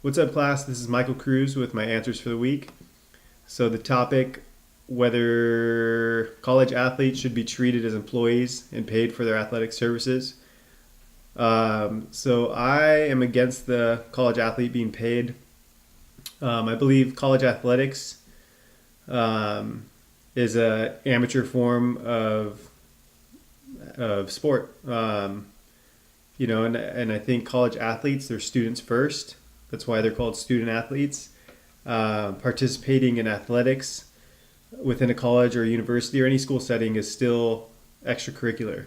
What's up, class? This is Michael Cruz with my answers for the week. So, the topic, whether college athletes should be treated as employees and paid for their athletic services. So, I am against the college athlete being paid. I believe college athletics um, is a amateur form of sport. And I think college athletes, they're students first. That's why they're called student athletes. Participating in athletics within a college or a university or any school setting is still extracurricular.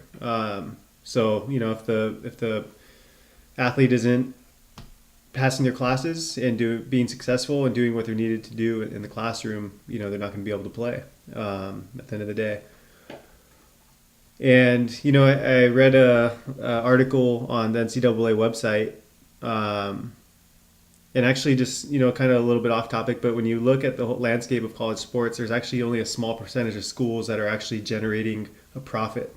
If the athlete isn't passing their classes and being successful and doing what they're needed to do in the classroom, they're not going to be able to play at the end of the day. And I read a article on the NCAA website, and actually just kind of a little bit off topic, but when you look at the whole landscape of college sports, there's actually only a small percentage of schools that are actually generating a profit.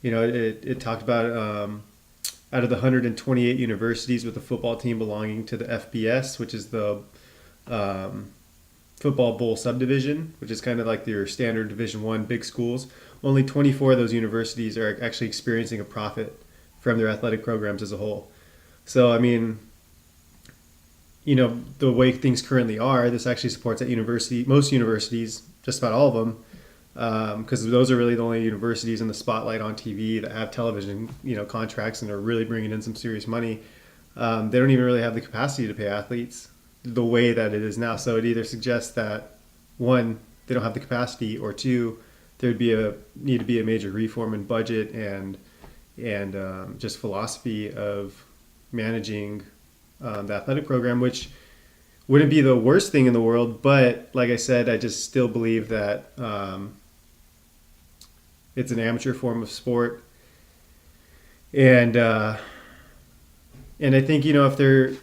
It talked about out of the 128 universities with a football team belonging to the FBS, which is the um, football bowl subdivision, which is kind of like your standard Division One big schools. Only 24 of those universities are actually experiencing a profit from their athletic programs as a whole. So I mean, the way things currently are, this actually supports that most universities, just about all of them, because those are really the only universities in the spotlight on TV that have television, contracts and are really bringing in some serious money. They don't even really have the capacity to pay athletes the way that it is now. So it either suggests that one, they don't have the capacity, or two, there'd be a need to be a major reform in budget and just philosophy of managing the athletic program, which wouldn't be the worst thing in the world. But like I said, I just still believe that it's an amateur form of sport, and and I think if they're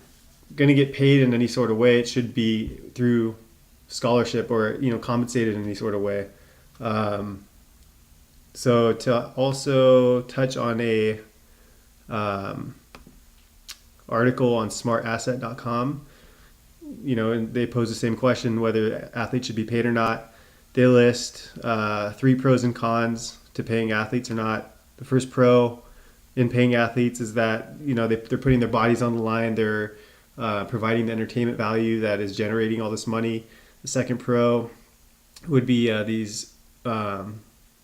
going to get paid in any sort of way, it should be through scholarship or compensated in any sort of way. Um, so to also touch on a um, article on smartasset.com, and they pose the same question whether athletes should be paid or not. They list three pros and cons to paying athletes or not. The first pro in paying athletes is that they're putting their bodies on the line. They're providing the entertainment value that is generating all this money. The second pro would be these, they're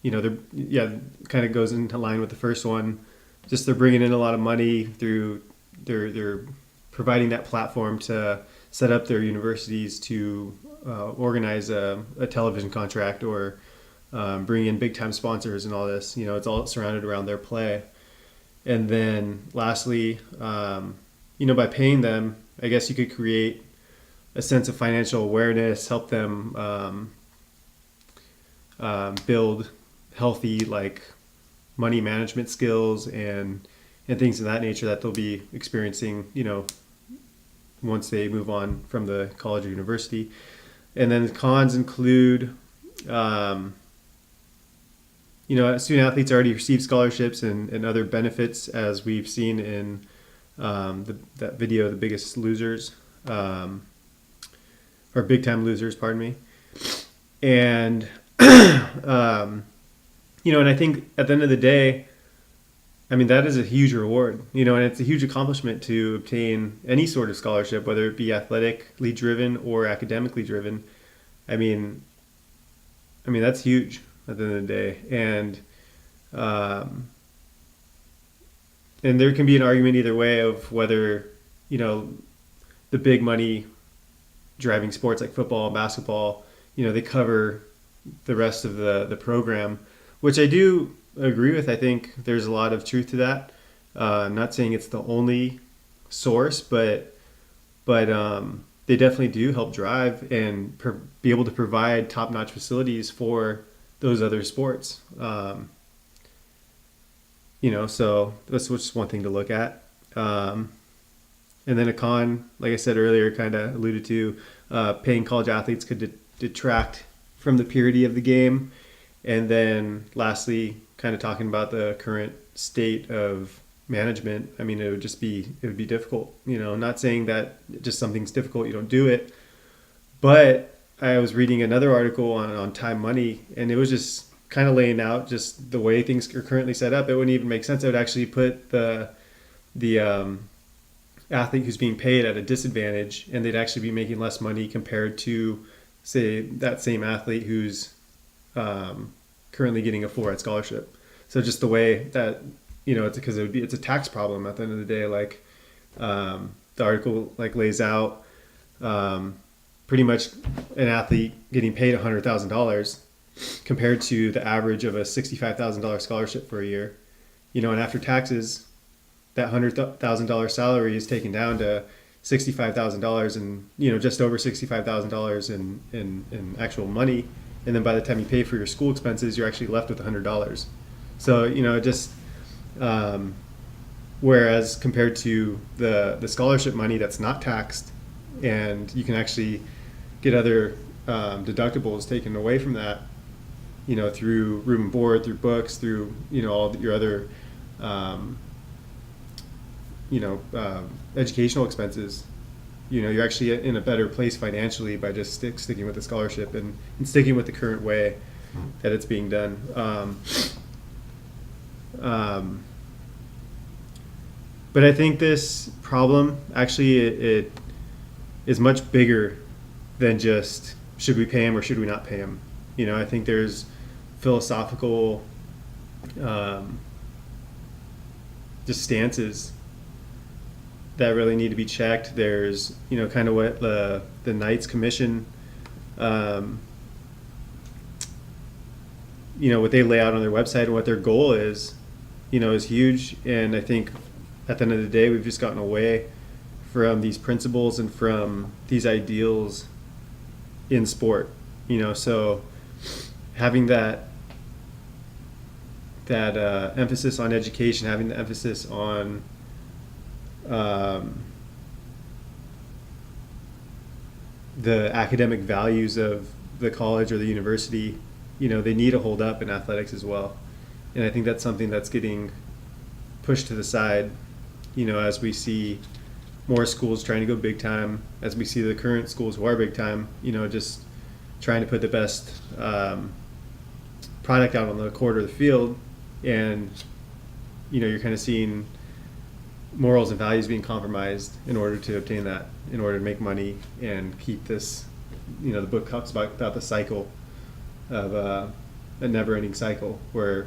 kind of goes into line with the first one. Just they're bringing in a lot of money through they're providing that platform to set up their universities to organize a television contract or bring in big time sponsors and all this. It's all surrounded around their play. And then lastly, by paying them, I guess you could create a sense of financial awareness, help them build healthy money management skills and things of that nature that they'll be experiencing, once they move on from the college or university. And then the cons include, student athletes already receive scholarships and other benefits, as we've seen in that video, The Biggest Losers, or Big Time Losers, pardon me. And, and I think at the end of the day, I mean, that is a huge reward, and it's a huge accomplishment to obtain any sort of scholarship, whether it be athletically driven or academically driven. I mean, that's huge at the end of the day. And there can be an argument either way of whether, the big money driving sports like football and basketball, they cover the rest of the program, which I do agree with. I think there's a lot of truth to that. I'm not saying it's the only source, but they definitely do help drive and be able to provide top-notch facilities for those other sports. So that's just one thing to look at. And then a con, like I said earlier, kind of alluded to, paying college athletes could detract from the purity of the game. And then lastly, kind of talking about the current state of management, I mean, it would be difficult. Not saying that just something's difficult, you don't do it, but I was reading another article on time money, and it was just kind of laying out just the way things are currently set up. It wouldn't even make sense. It would actually put the athlete who's being paid at a disadvantage, and they'd actually be making less money compared to, say, that same athlete who's currently getting a full ride scholarship. So just the way that, it's because it's a tax problem at the end of the day. Like, the article like lays out pretty much an athlete getting paid $100,000 compared to the average of a $65,000 scholarship for a year. And after taxes, that $100,000 salary is taken down to $65,000, and just over $65,000 in actual money. And then by the time you pay for your school expenses, you're actually left with $100. So just whereas compared to the scholarship money that's not taxed, and you can actually get other deductibles taken away from that, through room and board, through books, through all your other educational expenses. You're actually in a better place financially by just sticking with the scholarship and sticking with the current way that it's being done. But I think this problem actually it is much bigger than just should we pay him or should we not pay him. I think there's philosophical just stances that really need to be checked. There's kind of what the Knights Commission, what they lay out on their website and what their goal is huge. And I think at the end of the day, we've just gotten away from these principles and from these ideals in sport. So having that emphasis on education, having the emphasis on the academic values of the college or the university, they need to hold up in athletics as well. And I think that's something that's getting pushed to the side, as we see more schools trying to go big time, as we see the current schools who are big time, just trying to put the best product out on the court or the field. And, you're kind of seeing morals and values being compromised in order to obtain that, in order to make money and keep this, the book talks about the cycle of a never-ending cycle where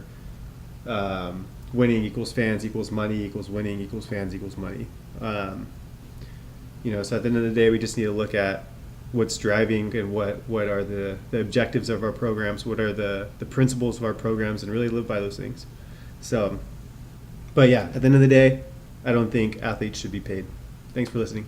winning equals fans equals money equals winning equals fans equals money. So at the end of the day, we just need to look at what's driving and what are the objectives of our programs, what are the principles of our programs, and really live by those things. So, but yeah, at the end of the day, I don't think athletes should be paid. Thanks for listening.